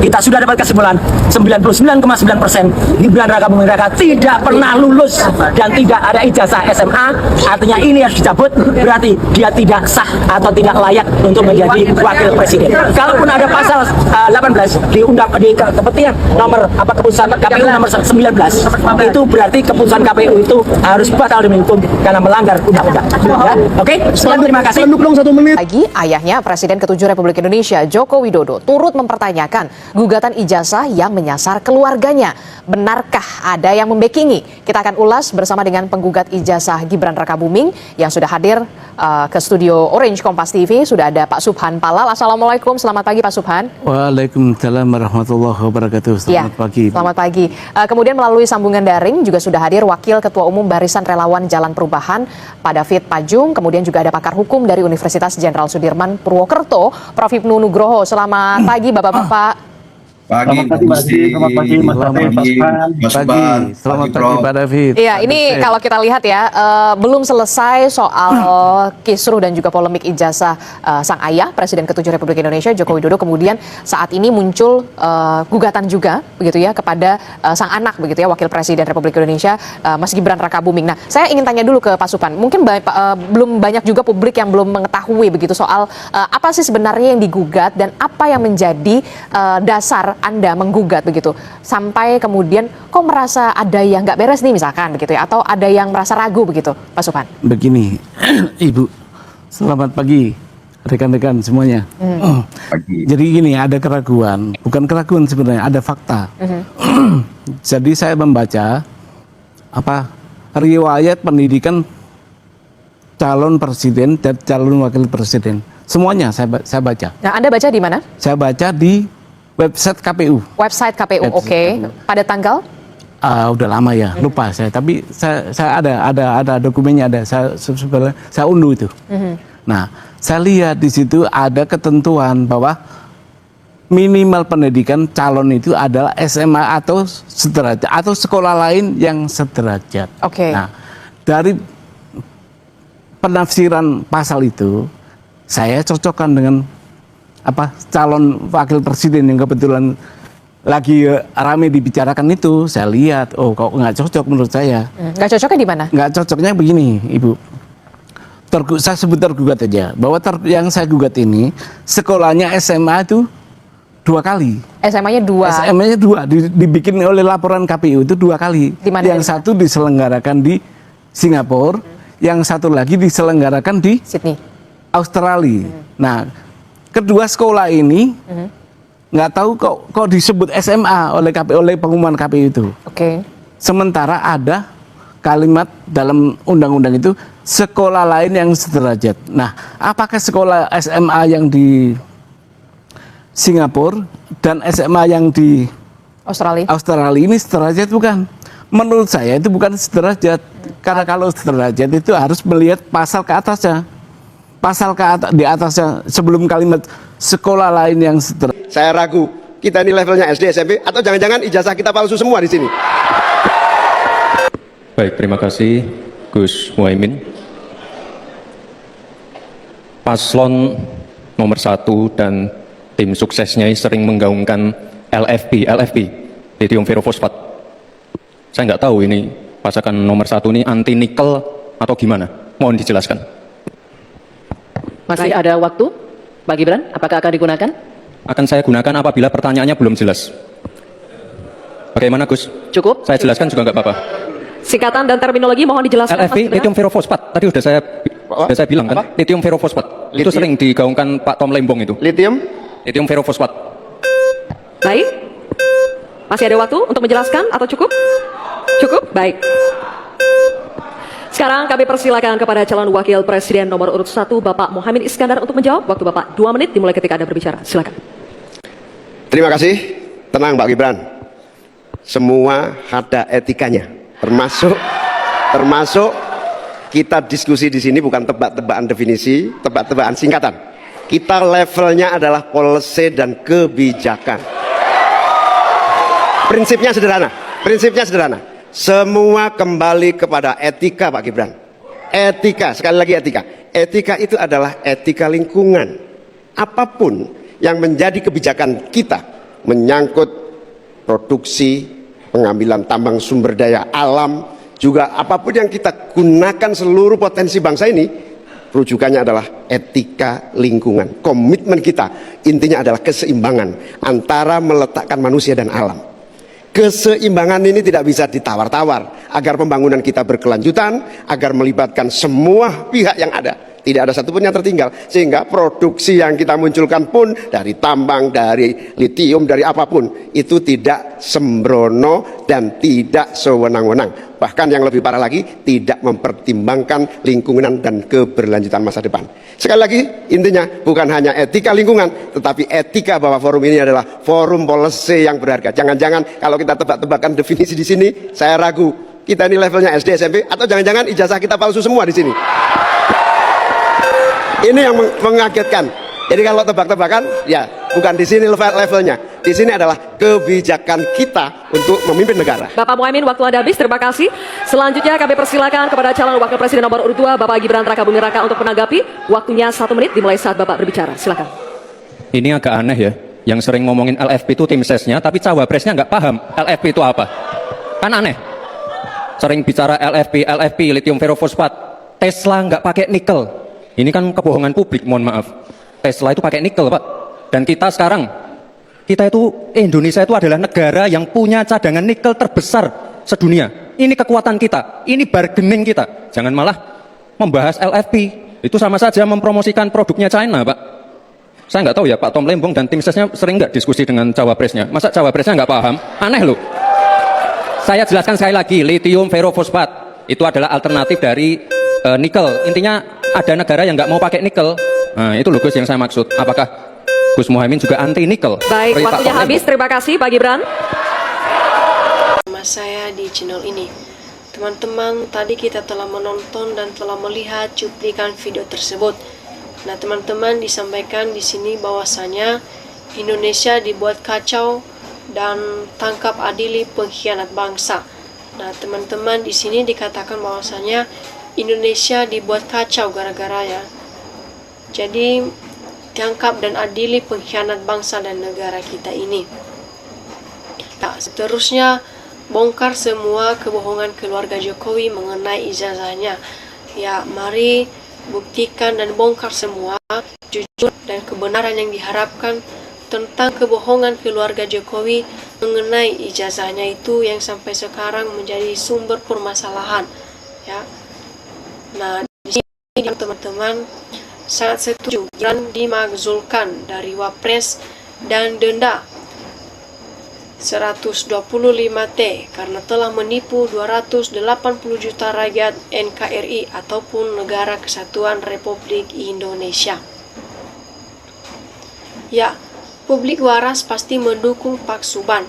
kita sudah dapat kesimpulan 99,9% Gibran Rakabuming Raka tidak pernah lulus dan tidak ada ijazah SMA. Artinya ini harus dicabut, berarti dia tidak sah atau tidak layak untuk menjadi wakil presiden. Kalaupun ada pasal 18 di kepentingan nomor keputusan KPU nomor 19, itu berarti keputusan KPU itu harus batal demi hukum karena melanggar undang-undang. Ya? Oke, terima kasih. Lagi, ayahnya Presiden ke-7 Republik Indonesia Joko Widodo turut mempertanyakan gugatan ijazah yang menyasar keluarganya. Benarkah ada yang membackingi? Kita akan ulas bersama dengan penggugat ijazah Gibran Rakabuming yang sudah hadir ke studio Orange Kompas TV. Sudah ada Pak Subhan Palal. Assalamualaikum, selamat pagi Pak Subhan. Waalaikumsalam warahmatullahi wabarakatuh. Selamat pagi. Selamat pagi. Kemudian melalui sambungan daring juga sudah hadir Wakil Ketua Umum Barisan Relawan Jalan Perubahan Pak David Pajung. Kemudian juga ada pakar hukum dari Universitas Jenderal Sudirman Purwokerto, Prof. Hipnu Nugroho. Selamat pagi Bapak-Bapak. Selamat pagi, selamat pagi, Mas David. Selamat pagi, Pak David. Iya, ini kalau kita lihat ya, belum selesai soal kisruh dan juga polemik ijazah sang ayah, Presiden ke-7 Republik Indonesia, Joko Widodo. Kemudian saat ini muncul gugatan juga, begitu ya, kepada sang anak, begitu ya, Wakil Presiden Republik Indonesia, Mas Gibran Rakabuming. Nah, saya ingin tanya dulu ke Pak Subhan. Mungkin belum banyak juga publik yang belum mengetahui begitu soal apa sih sebenarnya yang digugat dan apa yang menjadi dasar Anda menggugat begitu sampai kemudian kok merasa ada yang nggak beres nih misalkan begitu ya, atau ada yang merasa ragu begitu Pak Subhan. Begini, Ibu, selamat pagi rekan-rekan semuanya. Pagi. Jadi gini, ada keraguan, bukan keraguan sebenarnya, ada fakta. Jadi saya membaca riwayat pendidikan calon presiden dan calon wakil presiden. Semuanya saya baca. Nah, Anda baca di mana? Saya baca di website KPU. Website KPU, oke. Pada tanggal? Udah lama ya, lupa saya. Tapi saya ada dokumennya, ada. Saya unduh itu. Nah, saya lihat di situ ada ketentuan bahwa minimal pendidikan calon itu adalah SMA atau sederajat atau sekolah lain yang sederajat. Oke. Nah, dari penafsiran pasal itu, saya cocokkan dengan calon wakil presiden yang kebetulan lagi rame dibicarakan itu. Saya lihat, oh kok nggak cocok menurut saya. Nggak cocoknya di mana? Nggak cocoknya begini, Ibu. Saya sebut tergugat aja, bahwa yang saya gugat ini sekolahnya SMA itu 2 kali. SMA-nya 2. SMA-nya 2, dibikin oleh laporan KPU itu 2 kali. Dimana, yang satu diselenggarakan di Singapura, yang satu lagi diselenggarakan di Sydney, Australia. Nah, kedua sekolah ini nggak tahu kok disebut SMA oleh pengumuman KPU itu. Oke. Sementara ada kalimat dalam undang-undang itu sekolah lain yang sederajat. Nah, apakah sekolah SMA yang di Singapura dan SMA yang di Australia ini sederajat bukan? Menurut saya itu bukan sederajat. Karena kalau sederajat itu harus melihat pasal ke atasnya. Pasal di atasnya sebelum kalimat sekolah lain yang sederajat. Saya ragu, kita ini levelnya SD, SMP, atau jangan-jangan ijazah kita palsu semua di sini. Baik, terima kasih Gus Muhaimin. Paslon nomor 1 dan tim suksesnya sering menggaungkan LFP, lithium ferrofosfat. Saya nggak tahu ini pasangan nomor 1 ini anti nikel atau gimana? Mohon dijelaskan. Masih ada waktu, Pak Gibran, apakah akan digunakan? Akan saya gunakan apabila pertanyaannya belum jelas. Bagaimana Gus? Cukup? Saya jelaskan juga nggak apa-apa. Singkatan dan terminologi mohon dijelaskan. LFP, lithium ferrofosfat. Tadi sudah saya bilang kan, lithium ferrofosfat. Itu sering digaungkan Pak Tom Lembong itu. Lithium ferrofosfat. Baik. Masih ada waktu untuk menjelaskan atau cukup? Cukup? Baik. Sekarang kami persilakan kepada calon wakil presiden nomor urut 1 Bapak Muhaimin Iskandar untuk menjawab. Waktu Bapak 2 menit dimulai ketika Anda berbicara. Silakan. Terima kasih. Tenang Pak Gibran. Semua ada etikanya. Termasuk kita diskusi di sini bukan tebak-tebakan definisi, tebak-tebakan singkatan. Kita levelnya adalah policy dan kebijakan. Prinsipnya sederhana. Semua kembali kepada etika Pak Gibran. Etika, sekali lagi etika. Etika itu adalah etika lingkungan. Apapun yang menjadi kebijakan kita menyangkut produksi, pengambilan tambang sumber daya alam, juga apapun yang kita gunakan seluruh potensi bangsa ini, rujukannya adalah etika lingkungan. Komitmen kita intinya adalah keseimbangan antara meletakkan manusia dan alam. Keseimbangan ini tidak bisa ditawar-tawar agar pembangunan kita berkelanjutan, agar melibatkan semua pihak yang ada. Tidak ada satupun yang tertinggal, sehingga produksi yang kita munculkan pun dari tambang, dari litium, dari apapun itu tidak sembrono dan tidak sewenang-wenang. Bahkan yang lebih parah lagi, tidak mempertimbangkan lingkungan dan keberlanjutan masa depan. Sekali lagi, intinya bukan hanya etika lingkungan, tetapi etika bahwa forum ini adalah forum policy yang berharga. Jangan-jangan kalau kita tebak-tebakan definisi di sini, saya ragu kita ini levelnya SD, SMP, atau jangan-jangan ijazah kita palsu semua di sini. Ini yang mengagetkan. Jadi kalau tebak-tebakan, ya bukan di sini levelnya. Di sini adalah kebijakan kita untuk memimpin negara. Bapak Muhaimin, waktu Anda habis, terima kasih. Selanjutnya kami persilakan kepada calon wakil presiden nomor urut 2, Bapak Gibran Rakabuming Raka untuk menanggapi. Waktunya 1 menit dimulai saat Bapak berbicara. Silakan. Ini agak aneh ya, yang sering ngomongin LFP itu tim sesnya, tapi cawapresnya nggak paham LFP itu apa. Kan aneh. Sering bicara LFP, lithium ferrofosfat. Tesla nggak pakai nikel. Ini kan kebohongan publik, mohon maaf. Tesla itu pakai nikel, Pak. Dan kita sekarang, Indonesia itu adalah negara yang punya cadangan nikel terbesar sedunia. Ini kekuatan kita, ini bargaining kita. Jangan malah membahas LFP. Itu sama saja mempromosikan produknya China, Pak. Saya nggak tahu ya, Pak Tom Lembong dan tim sesnya sering nggak diskusi dengan cawapresnya. Masa cawapresnya nggak paham? Aneh loh. Saya jelaskan sekali lagi, lithium ferrofosfat itu adalah alternatif dari nikel. Intinya ada negara yang nggak mau pakai nikel. Nah, itu loh Gus yang saya maksud. Apakah Gus Muhaimin juga anti nikel? Baik, waktunya habis. Terima kasih Pak Gibran. Nama saya di channel ini. Teman-teman, tadi kita telah menonton dan telah melihat cuplikan video tersebut. Nah, teman-teman, disampaikan di sini bahwasanya Indonesia dibuat kacau dan tangkap adili pengkhianat bangsa. Nah, teman-teman, di sini dikatakan bahwasanya Indonesia dibuat kacau gara-gara ya. Jadi tangkap dan adili pengkhianat bangsa dan negara kita ini. Nah, seterusnya bongkar semua kebohongan keluarga Jokowi mengenai ijazahnya. Ya, mari buktikan dan bongkar semua jujur dan kebenaran yang diharapkan tentang kebohongan keluarga Jokowi mengenai ijazahnya itu yang sampai sekarang menjadi sumber permasalahan. Ya. Nah, di sini teman-teman sangat setuju dan dimakzulkan dari Wapres dan denda 125T karena telah menipu 280 juta rakyat NKRI ataupun Negara Kesatuan Republik Indonesia. Ya, publik waras pasti mendukung Pak Suban.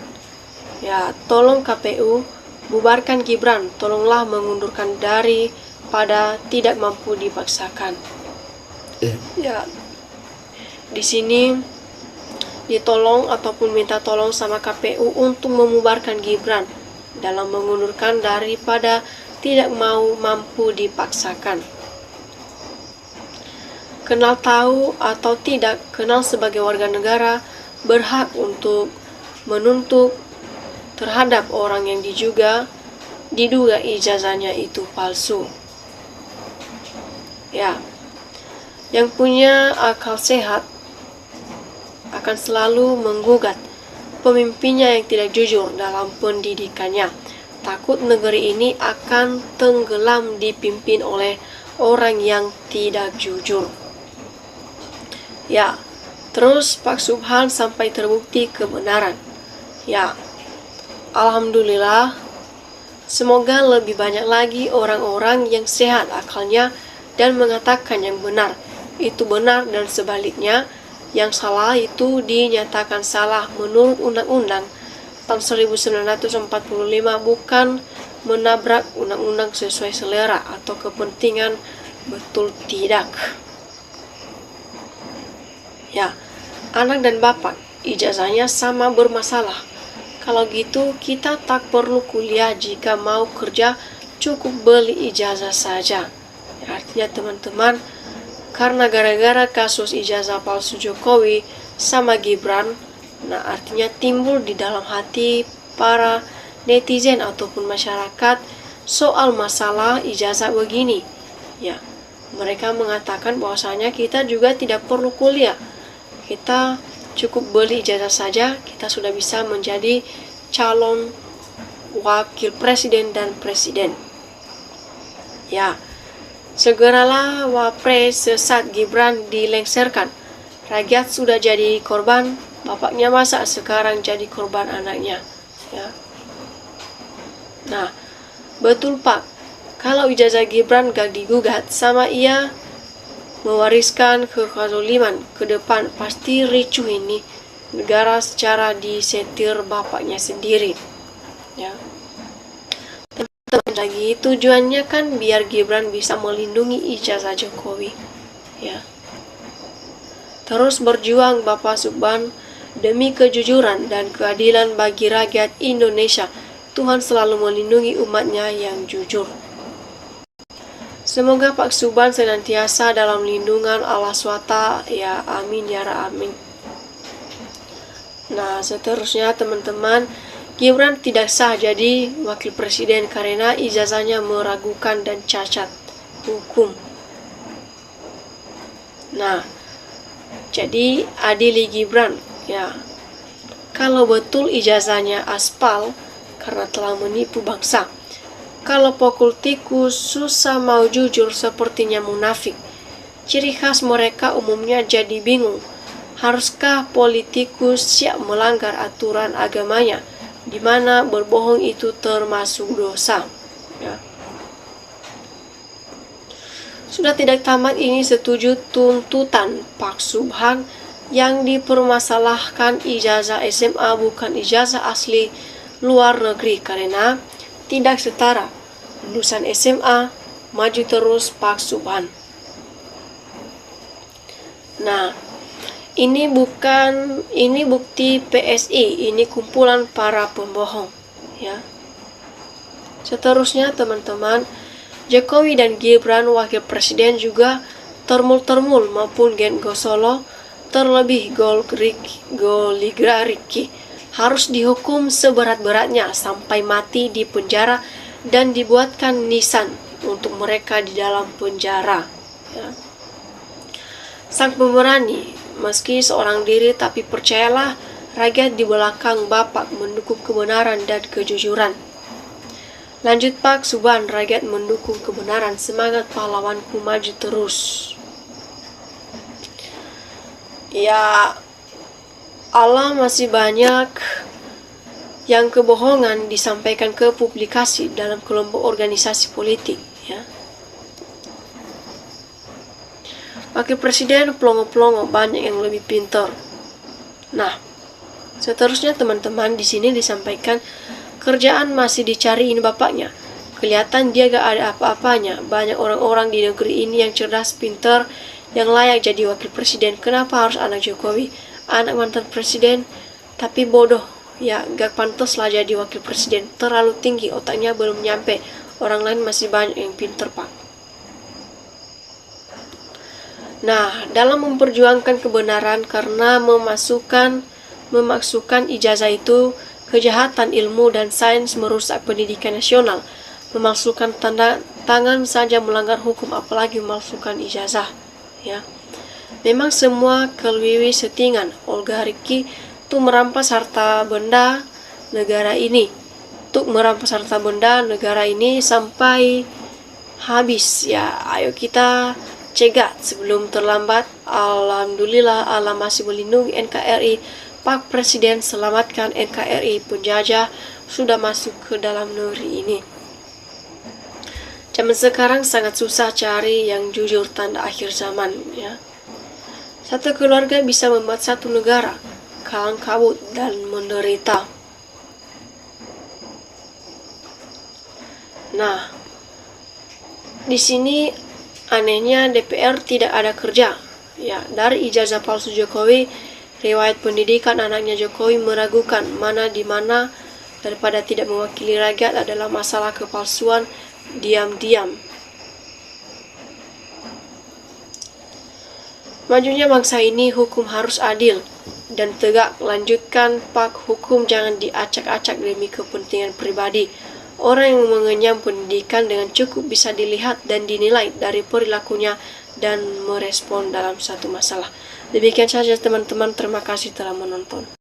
Ya, tolong KPU bubarkan Gibran, tolonglah mengundurkan daripada tidak mampu dipaksakan. Ya, di sini ditolong ataupun minta tolong sama KPU untuk memubarkan Gibran dalam mengundurkan daripada tidak mampu dipaksakan. Kenal tahu atau tidak kenal sebagai warga negara berhak untuk menuntut terhadap orang yang diduga ijazahnya itu palsu. Ya, yang punya akal sehat akan selalu menggugat pemimpinnya yang tidak jujur dalam pendidikannya. Takut negeri ini akan tenggelam dipimpin oleh orang yang tidak jujur. Ya, terus Pak Subhan sampai terbukti kebenaran. Ya, alhamdulillah, semoga lebih banyak lagi orang-orang yang sehat akalnya dan mengatakan yang benar itu benar dan sebaliknya yang salah itu dinyatakan salah menurut Undang-Undang tahun 1945, bukan menabrak undang-undang sesuai selera atau kepentingan, betul tidak. Ya, anak dan bapak ijazahnya sama bermasalah. Kalau gitu kita tak perlu kuliah, jika mau kerja cukup beli ijazah saja. Artinya teman-teman, karena gara-gara kasus ijazah palsu Jokowi sama Gibran, Nah, artinya timbul di dalam hati para netizen ataupun masyarakat soal masalah ijazah begini. Ya, mereka mengatakan bahwasanya kita juga tidak perlu kuliah. Kita cukup beli ijazah saja, kita sudah bisa menjadi calon wakil presiden dan presiden. Ya, segeralah Wapres sesat Gibran dilengsarkan. Rakyat sudah jadi korban, bapaknya masa sekarang jadi korban anaknya. Ya. Nah, betul Pak, kalau ijazah Gibran gak digugat, sama ia mewariskan kezaliman ke depan, pasti ricuh ini negara secara disetir bapaknya sendiri. Ya. Lagi tujuannya kan biar Gibran bisa melindungi ijazah Jokowi. Ya. Terus berjuang Bapak Subhan demi kejujuran dan keadilan bagi rakyat Indonesia. Tuhan selalu melindungi umatnya yang jujur. Semoga Pak Subhan senantiasa dalam lindungan Allah SWT. Ya, amin ya amin. Nah, seterusnya teman-teman, Gibran tidak sah jadi wakil presiden karena ijazahnya meragukan dan cacat hukum. Nah, jadi adili Gibran, ya. Kalau betul ijazahnya aspal karena telah menipu bangsa. Kalau pokul tikus susah mau jujur sepertinya munafik. Ciri khas mereka umumnya jadi bingung. Haruskah politikus siap melanggar aturan agamanya, di mana berbohong itu termasuk dosa? Ya. Sudah tidak tamat ini setuju tuntutan Pak Subhan yang dipermasalahkan ijazah SMA bukan ijazah asli luar negeri karena tidak setara. Lulusan SMA maju terus Pak Subhan. Nah, ini bukti PSI, ini kumpulan para pembohong, ya. Seterusnya teman-teman, Jokowi dan Gibran wakil presiden juga termul-termul maupun Gen Gosolo, terlebih Goligariki harus dihukum seberat-beratnya sampai mati di penjara dan dibuatkan nisan untuk mereka di dalam penjara. Ya. Sang pemberani, meski seorang diri tapi percayalah rakyat di belakang Bapak mendukung kebenaran dan kejujuran. Lanjut Pak Subhan, rakyat mendukung kebenaran, semangat pahlawanku maju terus. Ya, Allah masih banyak yang kebohongan disampaikan ke publikasi dalam kelompok organisasi politik, ya. Wakil presiden pelongo-pelongo banyak yang lebih pintar. Nah, seterusnya teman-teman di sini disampaikan kerjaan masih dicari ini bapaknya. Kelihatan dia gak ada apa-apanya. Banyak orang-orang di negeri ini yang cerdas, pintar, yang layak jadi wakil presiden. Kenapa harus anak Jokowi? Anak mantan presiden, tapi bodoh. Ya, gak pantas lah jadi wakil presiden. Terlalu tinggi, otaknya belum nyampe. Orang lain masih banyak yang pintar, Pak. Nah, dalam memperjuangkan kebenaran karena memasukkan ijazah itu kejahatan ilmu dan sains merusak pendidikan nasional. Memasukkan tanda tangan saja melanggar hukum, apalagi memasukkan ijazah. Ya, memang semua kelwiwi settingan oligarki untuk merampas harta benda negara ini. Untuk merampas harta benda negara ini sampai habis. Ya, ayo kita cegat sebelum terlambat. Alhamdulillah Allah masih melindungi NKRI. Pak Presiden selamatkan NKRI, penjajah sudah masuk ke dalam negeri ini. Zaman sekarang sangat susah cari yang jujur, tanda akhir zaman, ya. Satu keluarga bisa membuat satu negara kalang kabut dan menderita. Nah, di sini anehnya DPR tidak ada kerja. Ya, dari ijazah palsu Jokowi, riwayat pendidikan anaknya Jokowi meragukan mana di mana daripada tidak mewakili rakyat adalah masalah kepalsuan diam-diam. Majunya bangsa ini hukum harus adil. dan tegak lanjutkan pak hukum jangan diacak-acak demi kepentingan pribadi. Orang yang mengenyam pendidikan dengan cukup bisa dilihat dan dinilai dari perilakunya dan merespon dalam satu masalah. Demikian saja teman-teman, terima kasih telah menonton.